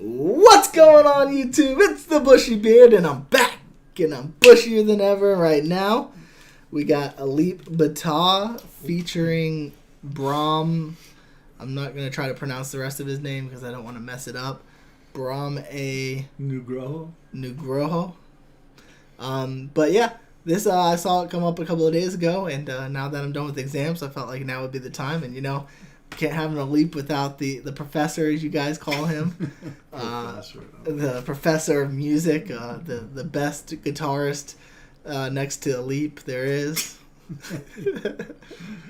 What's going on, YouTube? It's the Bushy Beard, and I'm back, and I'm bushier than ever right now. We got Alip featuring Brahm. I'm not going to try to pronounce the rest of his name because I don't want to mess it up. Brahm A. Nugroho. But yeah, this I saw it come up a couple of days ago, and now that I'm done with exams, I felt like now would be the time. And can't have an Alip without the professor, as you guys call him, the professor of music, the best guitarist next to Alip there is.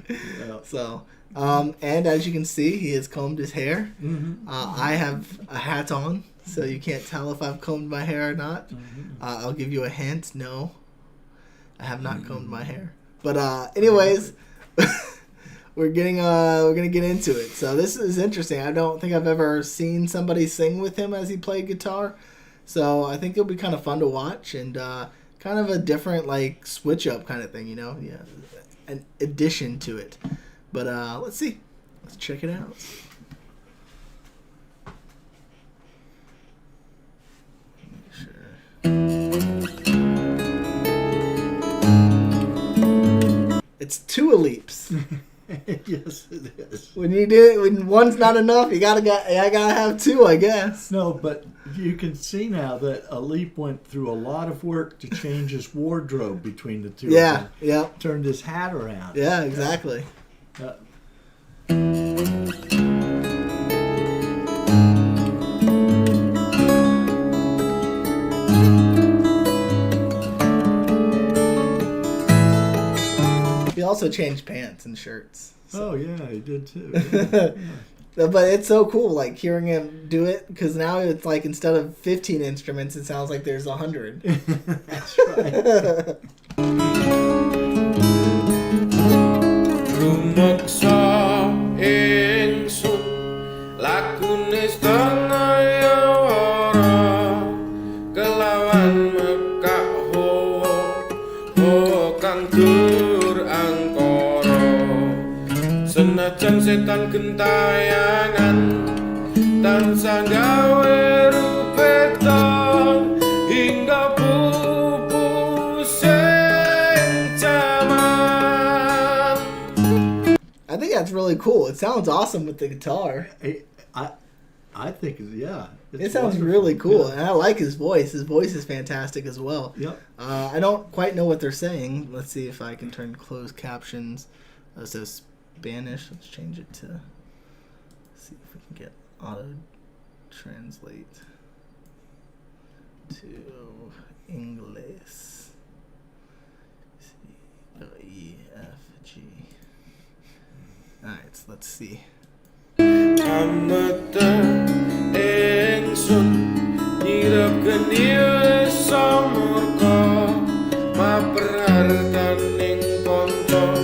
Yeah. So, and as you can see, he has combed his hair. Mm-hmm. I have a hat on, so you can't tell if I've combed my hair or not. Mm-hmm. I'll give you a hint. No, I have not combed my hair. But anyways. We're gonna get into it. So this is interesting. I don't think I've ever seen somebody sing with him as he played guitar. So I think it'll be kind of fun to watch and kind of a different switch up kind of thing, Yeah, an addition to it. But let's see. Let's check it out. It's two Alips. Yes, it is. When one's not enough, I gotta have two, I guess. No, but you can see now that Alip went through a lot of work to change his wardrobe between the two. Yeah, of them. yeah. Turned his hat around. Yeah, exactly. Yeah. He also changed pants and shirts. So. Oh yeah, he did too. Yeah. But it's so cool, hearing him do it, because now it's instead of 15 instruments, it sounds like there's 100. That's right. Rumeksa ingsun lakune setengah ora kelawan mekak ho kang dur angkara senajan setan gentayangan tansah gawe rupeta hingga I think that's really cool. It sounds awesome with the guitar. I think, yeah. It sounds wonderful. really cool, Yeah. and I like his voice. His voice is fantastic as well. Yep. I don't quite know what they're saying. Let's see if I can turn closed captions. It says Spanish. Let's change it to... see if we can get auto-translate to English. C-O-E-F-G. Alright, so let's see. Amata ingsun nyirep geni samurka maper hartaning kanca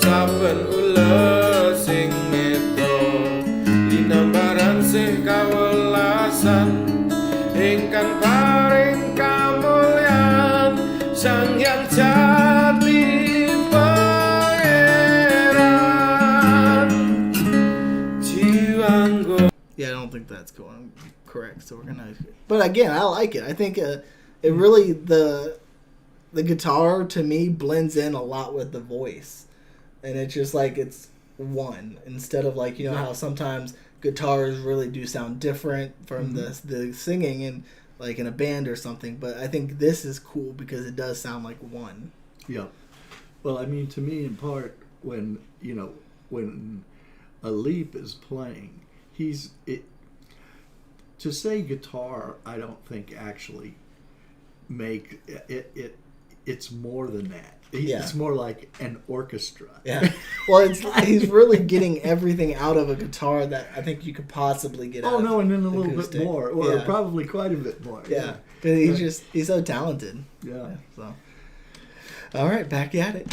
saben ula sing meta linambaran sih kawelasan ingkang paring kamulyan sang yang jati Yeah, I don't think that's going correct. So we're gonna. But again, I like it. I think it really the guitar to me blends in a lot with the voice, and it's just it's one instead of how sometimes guitars really do sound different from the singing and in a band or something. But I think this is cool because it does sound like one. Yeah. Well, I mean, to me, in part, when Alip is playing, to say guitar, I don't think actually make it. It's more than that. It's more like an orchestra. Yeah. Well, he's really getting everything out of a guitar that I think you could possibly get out. Oh no, and then a little acoustic. bit more, or probably quite a bit more. Yeah, because he's so talented. Yeah. So, all right, back at it.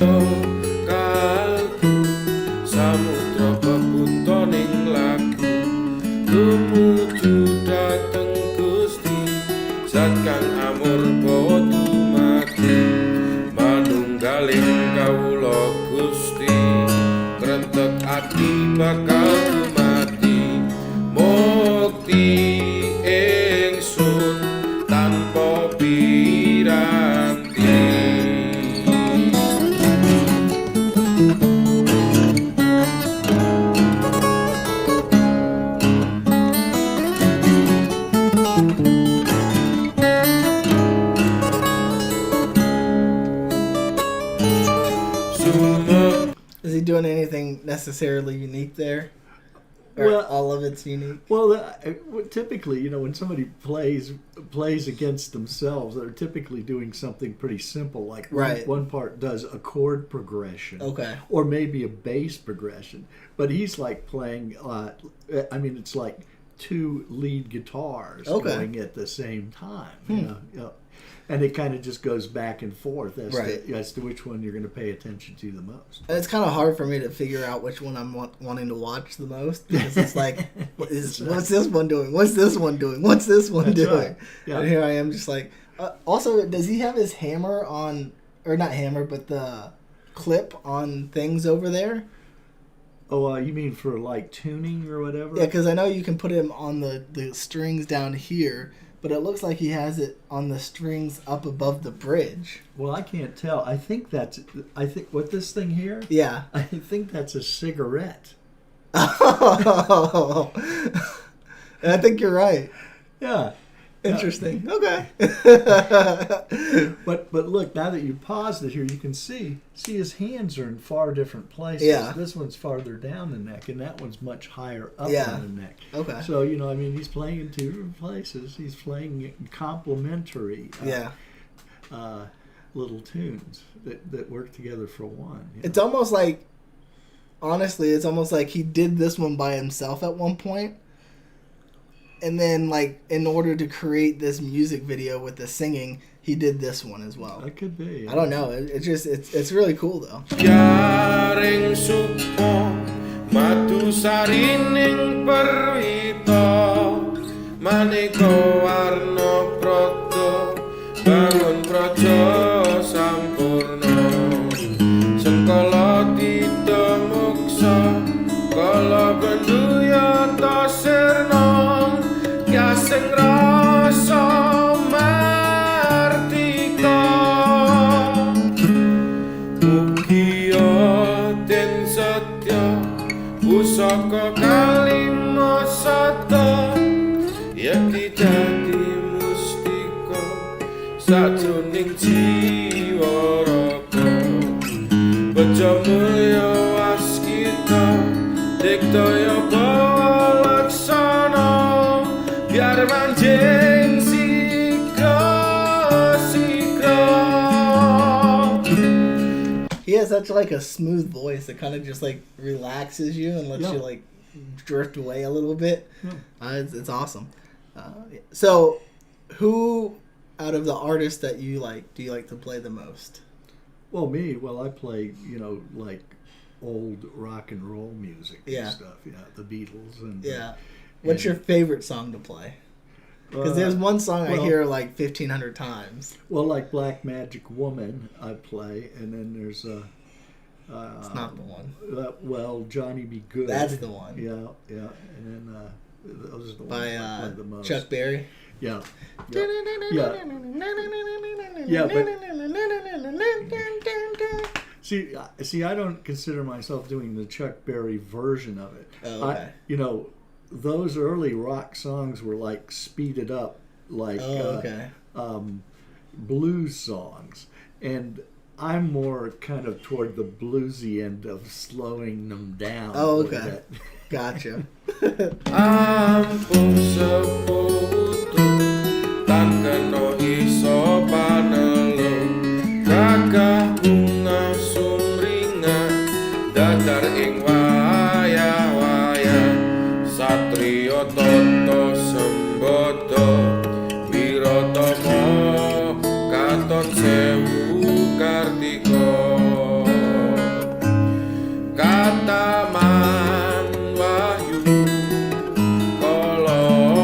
Samudra pebuntoning lagu tumuju dateng Gusti zat kang amur bawa dumadi manunggaling kawula Gusti krentek ati bakal dumadi mukti necessarily unique there. Or Well, all of it's unique. Well, typically, you know, when somebody plays against themselves, they're typically doing something pretty simple. Like one part does a chord progression, or maybe a bass progression. But he's like playing. It's like two lead guitars going at the same time. You know, and it kind of just goes back and forth as to which one you're going to pay attention to the most. And it's kind of hard for me to figure out which one I'm wanting to watch the most, because it's like, what's this one doing? What's this one doing? What's this one doing? Right. Yeah. And here I am just like... also, does he have his hammer on... Or not hammer, but the clip on things over there? Oh, you mean for like tuning or whatever? Yeah, because I know you can put him on the strings down here, but it looks like he has it on the strings up above the bridge. Well, I can't tell. I think what this thing here? Yeah. I think that's a cigarette. Oh. And I think you're right. Yeah. Interesting. Okay. But look, now that you paused it here, you can see his hands are in far different places. Yeah. This one's farther down the neck, and that one's much higher up on the neck. Okay. So, you know, I mean, he's playing in two different places. He's playing complementary little tunes that work together for one. You know? It's almost like, honestly, it's almost like he did this one by himself at one point. And then, like, in order to create this music video with the singing, he did this one as well. That could be. Yeah. I don't know. It's really cool, though. Yaring supo madu sarining perwito maneka warna prata bangun praja sampurna sengkala didemuksa kala benduya tasirna sing rasa martika mugia den satya pusaka kalima sata yakti dadi mustika sajroning jiwa raga beja mulya waskita dikdaya bawalaksana biar manjing sikra. He has such like a smooth voice that kind of just like relaxes you and lets you like drift away a little bit. It's awesome. So, who out of the artists that you like do you like to play the most? Well, me. Well, I play like old rock and roll music and stuff. Yeah, the Beatles and What's your favorite song to play? Because there's one song I hear like 1,500 times. Well, like Black Magic Woman, I play, and then there's it's not the one. Well, Johnny Be Good. That's the one. Yeah, and then those are the ones by I play the most. Chuck Berry. Yeah. See, I don't consider myself doing the Chuck Berry version of it. Oh, okay. Those early rock songs were like speeded up, like blues songs, and I'm more kind of toward the bluesy end of slowing them down. Oh, okay. Gotcha. Ampun seputu tan kena iso panelo gagah bunga sumringah datar ing wayah-wayah satriya tata sembada wiratama katon sewu kartika kataman Wahyu Kolosebo.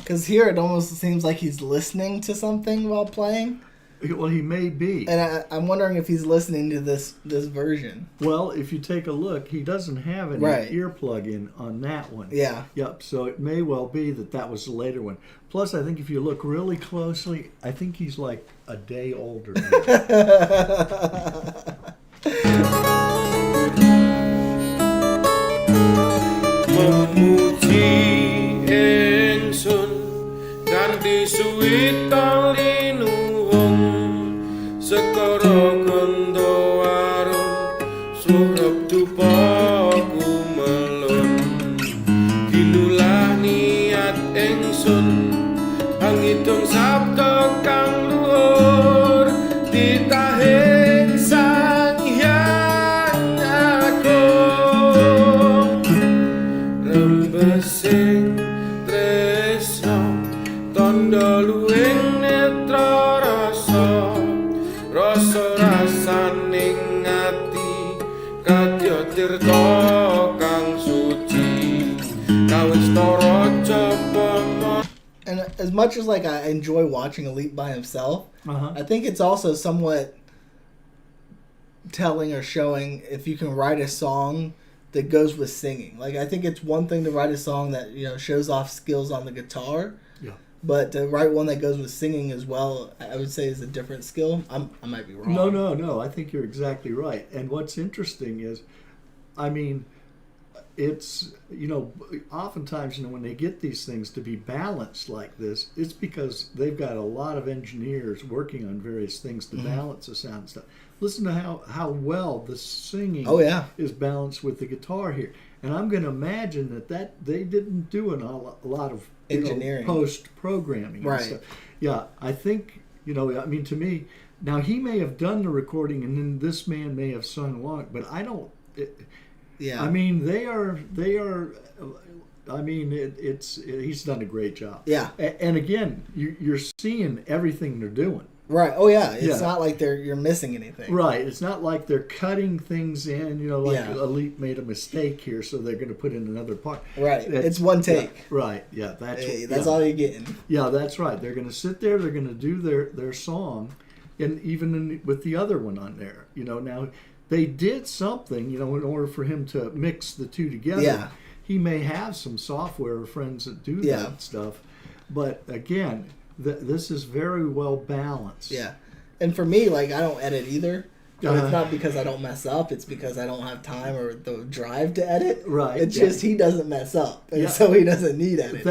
Because here it almost seems like he's listening to something while playing. Well, he may be. And I'm wondering if he's listening to this version. Well, if you take a look, he doesn't have any earplug in on that one. Yeah. Yep. So it may well be that was the later one. Plus, I think if you look really closely, I think he's like a day older now. Memuji ingsun kanthi suwita linuwung sekara ganda warung surep dupa kumelun dilulah niat ingsun pangitung sabda kang luhur ditahing sang hyang agung rembesing tresno tandha luwing netra rasa rasaning ati kadya tirta kang suci kawis taraja pama. And as much as like I enjoy watching Alip by himself, I think it's also somewhat telling or showing if you can write a song that goes with singing. Like I think it's one thing to write a song that shows off skills on the guitar, but to write one that goes with singing as well, I would say is a different skill. I might be wrong. No. I think you're exactly right. And what's interesting is, I mean, it's oftentimes when they get these things to be balanced like this, it's because they've got a lot of engineers working on various things to balance the sound and stuff. Listen to how well the singing is balanced with the guitar here. And I'm going to imagine that they didn't do a lot of engineering, post programming, and stuff. Yeah, I think I mean, to me, now he may have done the recording and then this man may have sung along, but I don't. I mean, they are. I mean, he's done a great job. Yeah. And again, you're seeing everything they're doing. Right. Oh yeah. It's not like you're missing anything. Right. It's not like they're cutting things in. Alip made a mistake here, so they're going to put in another part. Right. It's one take. Yeah, right. Yeah. That's all you're getting. Yeah, that's right. They're going to sit there. They're going to do their song, and even with the other one on there. Now. They did something, in order for him to mix the two together. Yeah. He may have some software friends that do that stuff. But again, this is very well balanced. Yeah. And for me, like, I don't edit either. It's not because I don't mess up. It's because I don't have time or the drive to edit. Right. It's just he doesn't mess up. And so he doesn't need editing.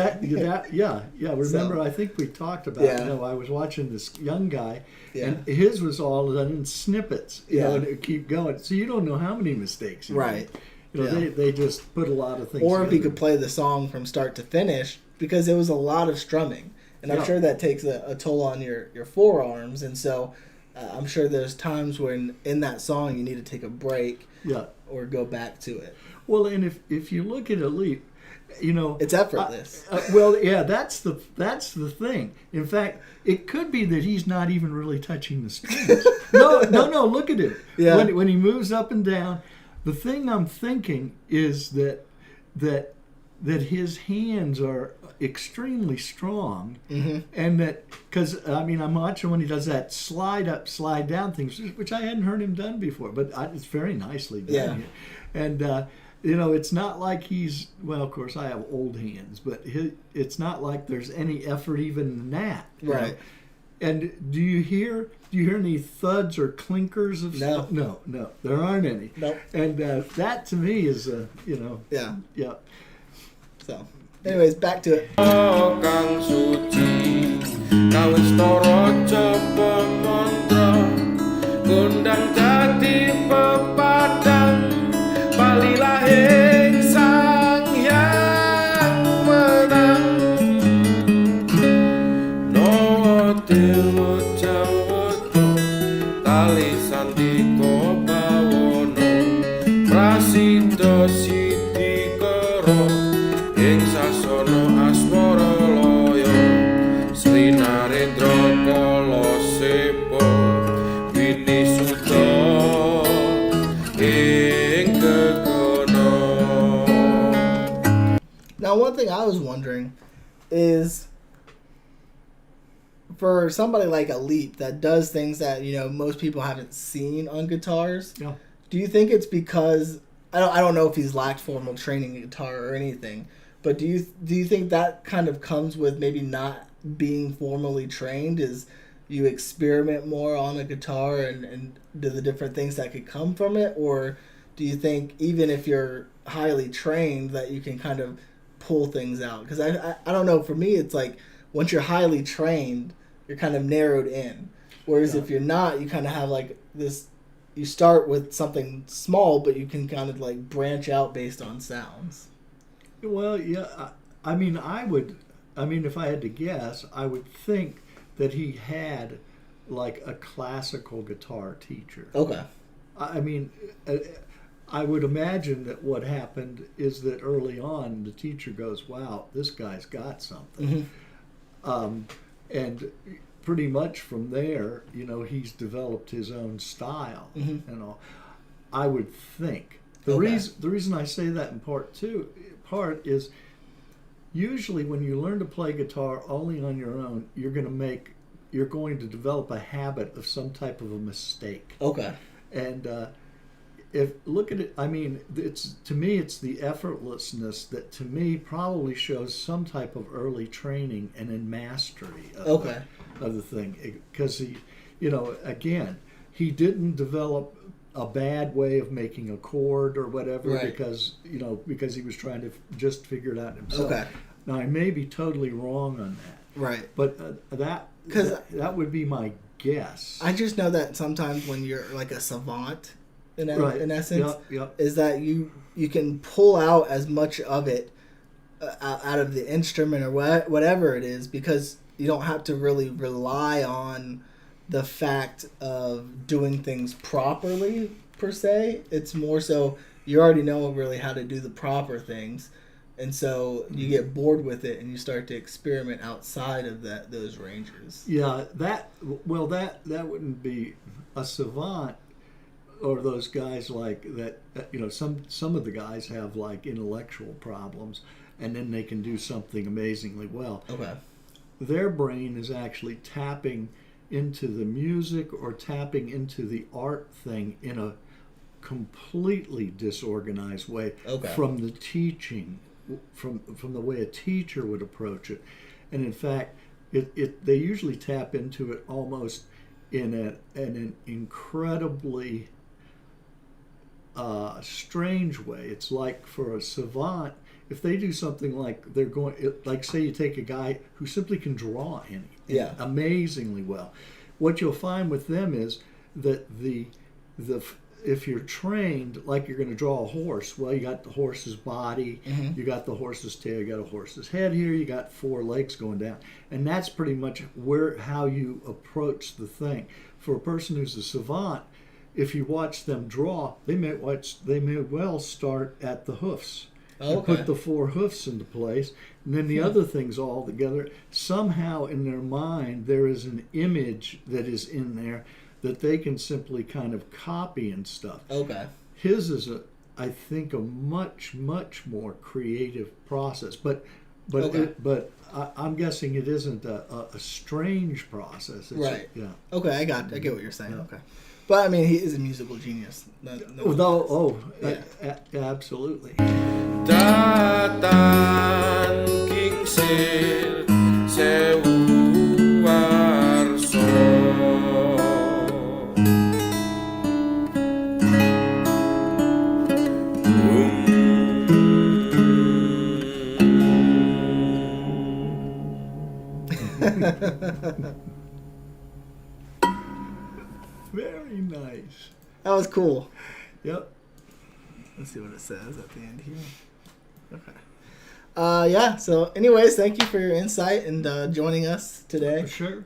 Remember, I think we talked about it. I was watching this young guy. Yeah. And his was all done in snippets, and it keep going. So you don't know how many mistakes. Right. They just put a lot of things. Or if he could play the song from start to finish, because it was a lot of strumming, and I'm sure that takes a toll on your forearms, and so I'm sure there's times when in that song you need to take a break, or go back to it. Well, and if you look at Alip. It's effortless. That's the thing. In fact, it could be that he's not even really touching the strings. No. Look at him. Yeah. When he moves up and down, the thing I'm thinking is that his hands are extremely strong, and that because I'm watching when he does that slide up, slide down things, which I hadn't heard him done before, but it's very nicely done here, and. It's not like he's, well, of course I have old hands, but it's not like there's any effort even in that. Right. And do you hear any thuds or clinkers of stuff? No, there aren't any. Nope. And that to me is, Yeah. Yeah. So, anyways, back to it. Kang suci kawis taraja pamandra kondang dadi pepadang palilahing sang hyang menang no dewa jawata tali sandika bawana prasida sidikara ing sasana asmara laya Sri Narendra Kolosebo winisuta ing kekono. Now, one thing I was wondering is, for somebody like Alip that does things that most people haven't seen on guitars. Yeah. Do you think it's because I don't know if he's lacked formal training in guitar or anything, but do you think that kind of comes with maybe not being formally trained? Is you experiment more on a guitar and do the different things that could come from it, or do you think even if you're highly trained that you can kind of pull things out? Because I don't know, for me it's like once you're highly trained you're kind of narrowed in, whereas if you're not, you kind of have like this, you start with something small but you can kind of like branch out based on sounds. Well, yeah, I mean if I had to guess, I would think that he had like a classical guitar teacher. Okay. I mean, I would imagine that what happened is that early on the teacher goes, wow, this guy's got something. Mm-hmm. And pretty much from there, he's developed his own style. Mm-hmm. I would think. The reason I say that in part is usually when you learn to play guitar only on your own, you're going to develop a habit of some type of a mistake. Okay. And look at it, I mean, to me it's the effortlessness that to me probably shows some type of early training and in mastery of the thing. Because he, again, he didn't develop a bad way of making a chord or whatever because he was trying to just figure it out himself. Okay. Now I may be totally wrong on that. Right. But that would be my guess. I just know that sometimes when you're like a savant, in essence, is that you can pull out as much of it out of the instrument or whatever it is, because you don't have to really rely on the fact of doing things properly per se. It's more so you already know really how to do the proper things, and so you get bored with it and you start to experiment outside of those ranges. Yeah, that wouldn't be a savant. Or those guys like that, some of the guys have like intellectual problems, and then they can do something amazingly well. Okay. Their brain is actually tapping into the music or tapping into the art thing in a completely disorganized way from the teaching, from the way a teacher would approach it. And in fact, they usually tap into it almost in an incredibly strange way. It's like for a savant, if they do something like like say you take a guy who simply can draw amazingly well, what you'll find with them is that if you're trained like you're going to draw a horse, well, you got the horse's body, you got the horse's tail, you got a horse's head here, you got 4 legs going down, and that's pretty much how you approach the thing. For a person who's a savant, if you watch them draw, they may well start at the hoofs and put the 4 hoofs into place, and then the other things all together. Somehow in their mind there is an image that is in there that they can simply kind of copy and stuff. Okay. His is I think a much more creative process, but I'm guessing it isn't a strange process. It's right. Okay, I get what you're saying. Yeah. Okay. But I mean, he is a musical genius. Absolutely. Datang kingsir sewu warso. Very nice. That was cool. Yep. Let's see what it says at the end here. Okay. So anyways, thank you for your insight and joining us today. For sure.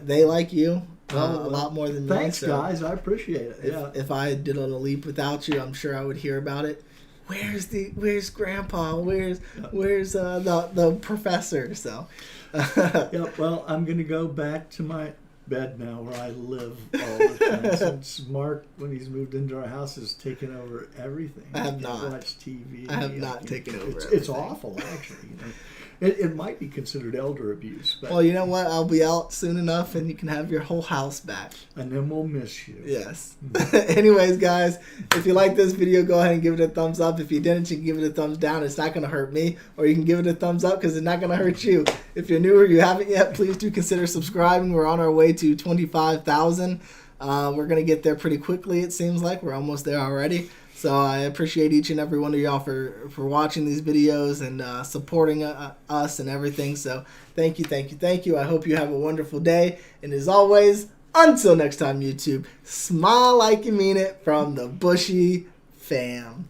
They like you a lot more than me. Thanks, guys. I appreciate it. If I did on a leap without you, I'm sure I would hear about it. Where's Grandpa? Where's the professor? So. Yeah. Well, I'm gonna go back to my bed now where I live all the time, since Mark, when he's moved into our house, has taken over everything. I have not watched TV. I have not taken over. It's awful, actually. It might be considered elder abuse. But, well, you know what? I'll be out soon enough, and you can have your whole house back. And then we'll miss you. Yes. Anyways, guys, if you like this video, go ahead and give it a thumbs up. If you didn't, you can give it a thumbs down. It's not going to hurt me. Or you can give it a thumbs up because it's not going to hurt you. If you're new or you haven't yet, please do consider subscribing. We're on our way to 25,000. We're going to get there pretty quickly, it seems like. We're almost there already. So I appreciate each and every one of y'all for watching these videos and supporting us and everything. So thank you. I hope you have a wonderful day. And as always, until next time, YouTube, smile like you mean it from the Bushy fam.